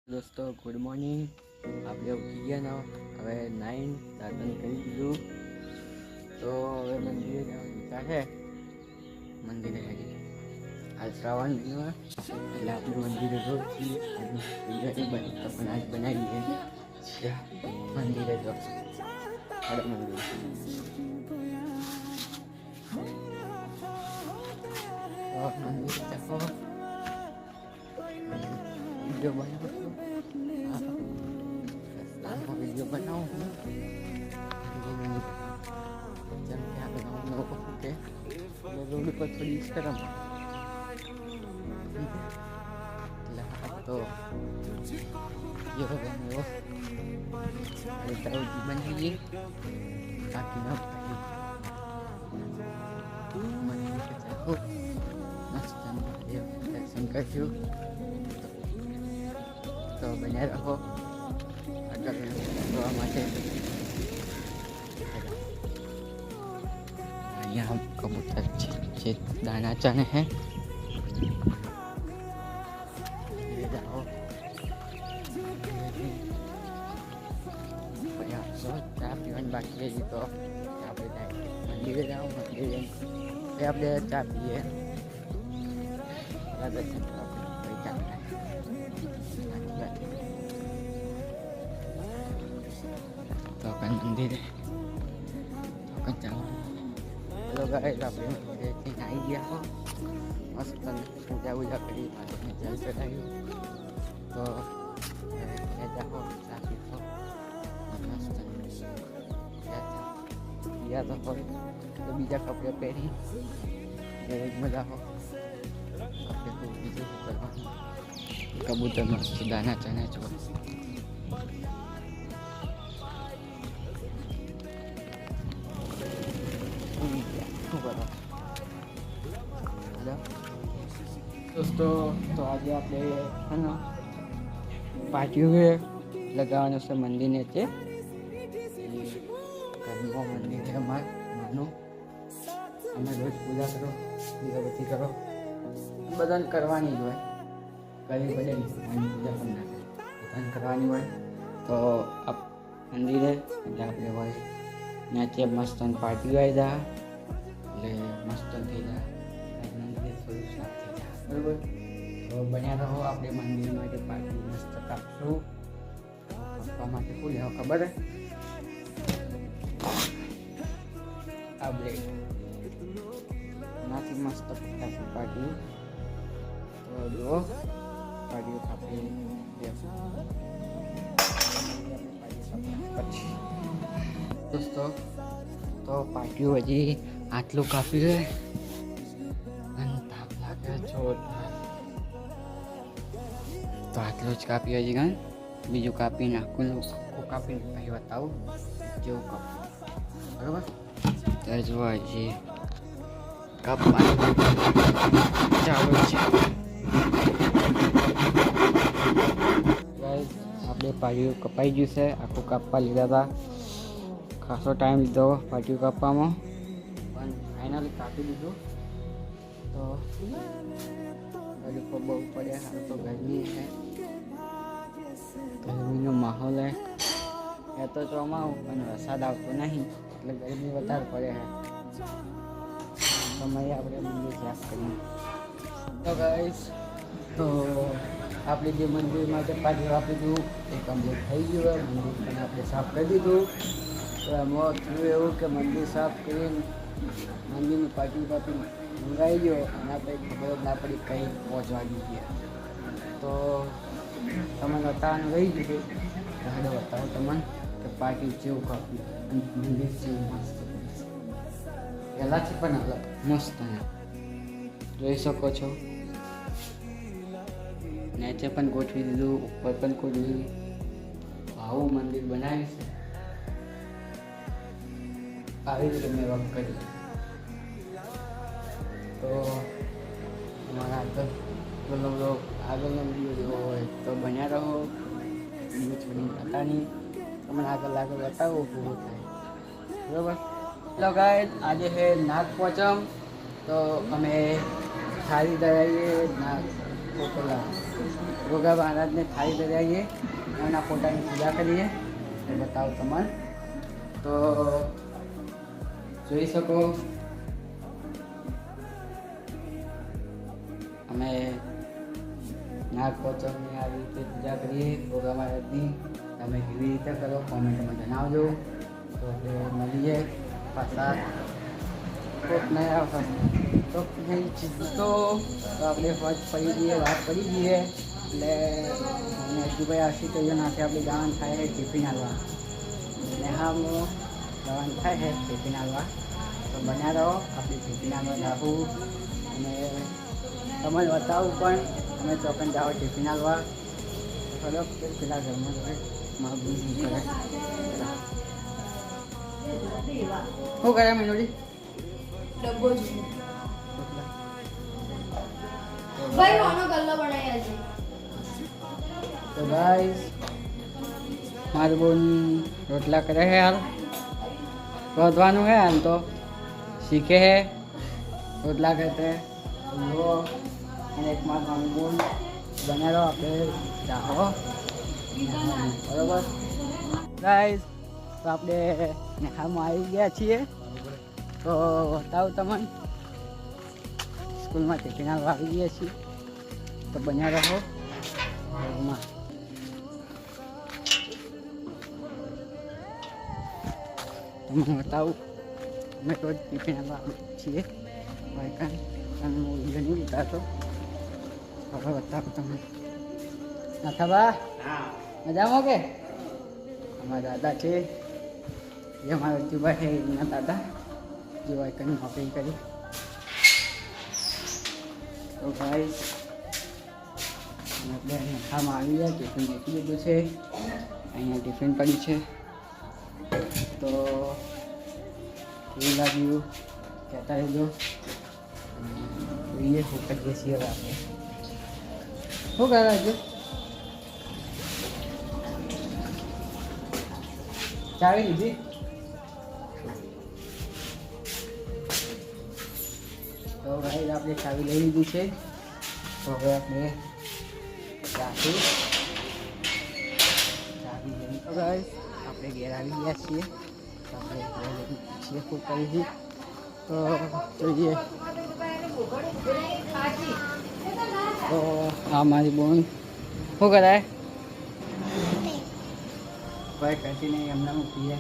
दोस्तों good morning. आप लोग उठी गया ना, હવે 9 દાંતન કરી દીધું તો હવે મંદિરે જવાનું વિચાર છે। મંદિરે હાલ શ્રાવણ મહિનો એટલે આપણે મંદિરે જવું છીએ। પણ આજ બનાવીએ મંદિરે જો મંદિર જાઓ वीडियो बनाओ रोड पर थोड़ी शर्म तो ये हो गया बनाइए ताकि ना दर्शन करजो तो बने रहो अगर જોવા માટે। यहाँ कबूतर જે दाना चने हैं जाओ ચા પીવાની બાકી રહી તો આપણે મંદિરે જાઓ મંદિરે આપણે ચા પીએ દર્શન तो अपन मंदिर है तो अपन जाओ। हेलो गाइस आप मंदिर से आई गया हो मस्त पूजा वूजा करी में जल चढ़ाई तो जाओ साथी तो मस्त या तो हो तो बीजा कपड़े पहरी मजा हो कबूतर मस्त दाना चना चो दोस्तों तो आज आप है ना पार्टियों में लगाने से मंदिर ने थे मंदिर है हमारे मानो हमें रोज पूजा करो दीपावली करो बदन करवानी जो है कभी बड़े पूजा करना बदन करवानी हो तो अब मंदिर है આપણે હોય ત્યાંથી મસ્ત પાર્ટી આવી જાય એટલે મસ્ત થઈ જાય મંદિર થોડું સાફ થઈ જાય બરાબર। તો બન્યા રહો આપણે મંદિર માટે પાર્ટી મસ્ત કાપશું કાપવા માટે શું લેવા ખબર હે આ બ્રેડ નાથી મસ્ત કાપી પાર્ટી તો જો પાર્ટી કાપી दोस्तों तो पार्टियों हजी आटलू कापी है ताप लागे जोरदार तो आटलू ज कापी हजी गन बीजू कापी नाखू कापी पहले बताऊँ जो कप बराबर तो जो हजी कप चालू આપણે પાટીઓ કપાઈ ગયું છે આખું કાપવા લીધા હતા ખાસો ટાઈમ લીધો પાટીઓ કાપવામાં પણ ફાઇનલી કાપી દીધું તો ગરીબ બહુ પડે હાલ તો ગરમી છે ગરમીનો માહોલ હે એ તો ચોમાવું પણ વરસાદ આવતો નહીં એટલે ગરમી વધારે પડે છે સમયે આપણે મંદિર સાફ કરીએ તો ગાઈસ તો આપણે જે મંદિરમાં જે પાણી આપી દીધું એ કમ્પ્લીટ થઈ ગયું મંદિર પણ આપણે સાફ કરી દીધું તો એમાં થયું એવું કે મંદિર સાફ કરીને મંદિરની પાટી મંગાવી ગયો અને આપણે ખબર જ ના પડી કંઈ પહોંચવાની ગયા તો તમને બતાવવાનું રહી ગયું હવે બતાવો તમને કે પાટી જેવું કાપ્યું અને મંદિર જેવું મસ્ત પહેલાંથી પણ અલગ મસ્ત જોઈ શકો છો नीचे पण गोठवी दीधुं ऊपर पण गोठवी आवुं मंदिर बनाव्युं छे આવી રીતે મેં વર્ક કર્યું તો અમારા આગળનો વિડીયો જેવો હોય તો બન્યા રહો વિડીયો છોડીને જતા નહીં તમને આગળ બતાવો પૂરો થાય બરાબર। હેલો ગાઈસ આજે છે નાગ પાંચમ તો અમે થાળી ધરાવીએ નાગ પેલા ગોગા મહારાજને થાળી ધરાવીએ, એમના ફોટાની પૂજા કરીએ. એ બતાવું તમને. તો જોઈ શકો અમે નાગપંચમની આવી રીતે પૂજા કરીએ ગોગા મહારાજની. તમે કેવી રીતે કરો કોમેન્ટમાં જણાવજો. તો આપણે મળીએ પાછા કોક નયા તો નહીં તો આપણે ફર્સ્ટ પડી જઈએ, વાત પડી જઈએ એટલે અને હજુભાઈ આવશે તો નાખે આપણે જવાનું થાય છે ટિફિન હાલવા. નેહામાં જવાનું થાય છે ટિફિન હાલવા. તો બન્યા રહો, આપણે ટિફિન હાલવા જાવું અને તમને બતાવું પણ અમે ચોકન જાઓ ટિફિન હાલવા. ખરો પેલા ઘરમાં કરે મારું બી શું કરે શું કરે મેનોડી ડબ્બો ભાઈ ઓનો ગલ્લો બનાવ્યા છે. તો ગાઈસ મારું બોન રોટલા કરે છે હાલ. રોધવાનું હે હાલ તો શીખે હે રોટલા કરતે. જો અને એક માર મારું બોન બનાવો આપણે જાઓ બરોબર. ગાઈસ તો આપણે નેહામાં આવી ગયા છીએ. તો બતાવું તમને સ્કૂલમાં ટિફિન આવી ગયા છીએ. તો બન્યા રહો ઘરમાં. તમને બતાવું અમે રોજ ટિફિન આવી છીએ. તમે વિડીયો નહીં ઉતારતો. હવે બતાવું તમને. નાથા બા મજામાં કે અમારા દાદા છે એ અમારા જીભાઈ છે એમના દાદા જીવાય કરી નોકરી કરી. તો ભાઈ આપણે નખામાં આવી ગયા. ટિફિન મૂકી દીધું છે. અહીંયા ટિફિન પડી છે. તો કેવું લાગ્યું કહેતા રહેજો. જોઈએ શું કરીએ છીએ હવે આપણે. શું કરે છે ચાવી લીધી? તો ભાઈ આપણે ચાવી લઈ લીધી છે. તો હવે આપણે ચાવી લઈ તો ભાઈ આપણે ઘેર આવી ગયા છીએ. તો આપણે ઘેર લઈ છીએ ખૂબ કરી. તો જોઈએ. તો આ મારી બોન શું કરાય ભાઈ કરતી નહીં એમને મૂકીએ.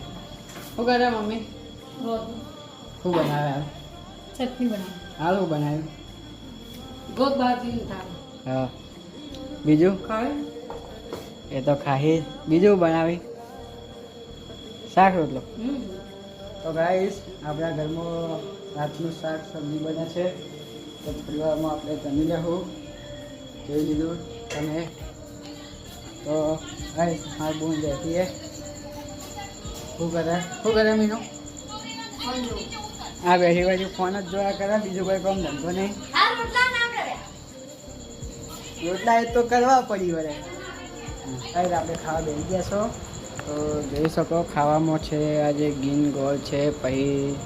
શું કરે મમ્મી? શું બનાવે હાલ? ચટણી બનાવી. હાલ શું બનાવ્યું? ગોગ બાજરીનું થાળ. હા બીજું ખાય એ તો ખાઈ. બીજું બનાવી શાક રોટલો. તો ગાઈસ આપણા ઘરમાં રાતનું શાક સબ્જી બને છે. તો પરિવારમાં આપણે જમી લેવું જોઈ લીધું તમે. તો ગાઈસ મારી બોન બેઠીએ. શું કરે મીનો? આ બેઠી બેઠી ફોન જ જોયા કરે. બીજું કોઈ કામ ધંધો નહીં. રોટલા એ તો કરવા પડી વળે. કાંઈ આપણે ખાવા બેસી ગયા છો. તો જોઈ શકો ખાવામાં છે આજે ગીન ગોળ છે, પછી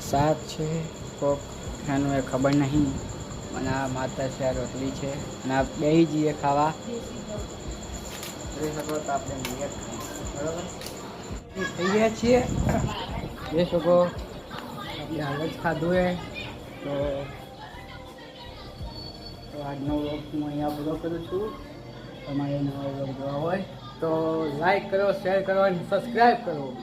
શાક છે કોક એનું એ ખબર નહીં. અને આ માતા છે, આ રોટલી છે અને આ બેસી જઈએ ખાવા. જોઈ શકો તો આપણે નિયત બરાબર થઈ ગયા છીએ. જોઈ શકો આપણે હાલ જ ખાધું એ. તો આજનો વ્લોગ હું અહીંયા પૂરો કરું છું. તમારે નવા વ્લોગ જોવા હોય તો લાઈક કરો, શેર કરો અને સબસ્ક્રાઈબ કરો.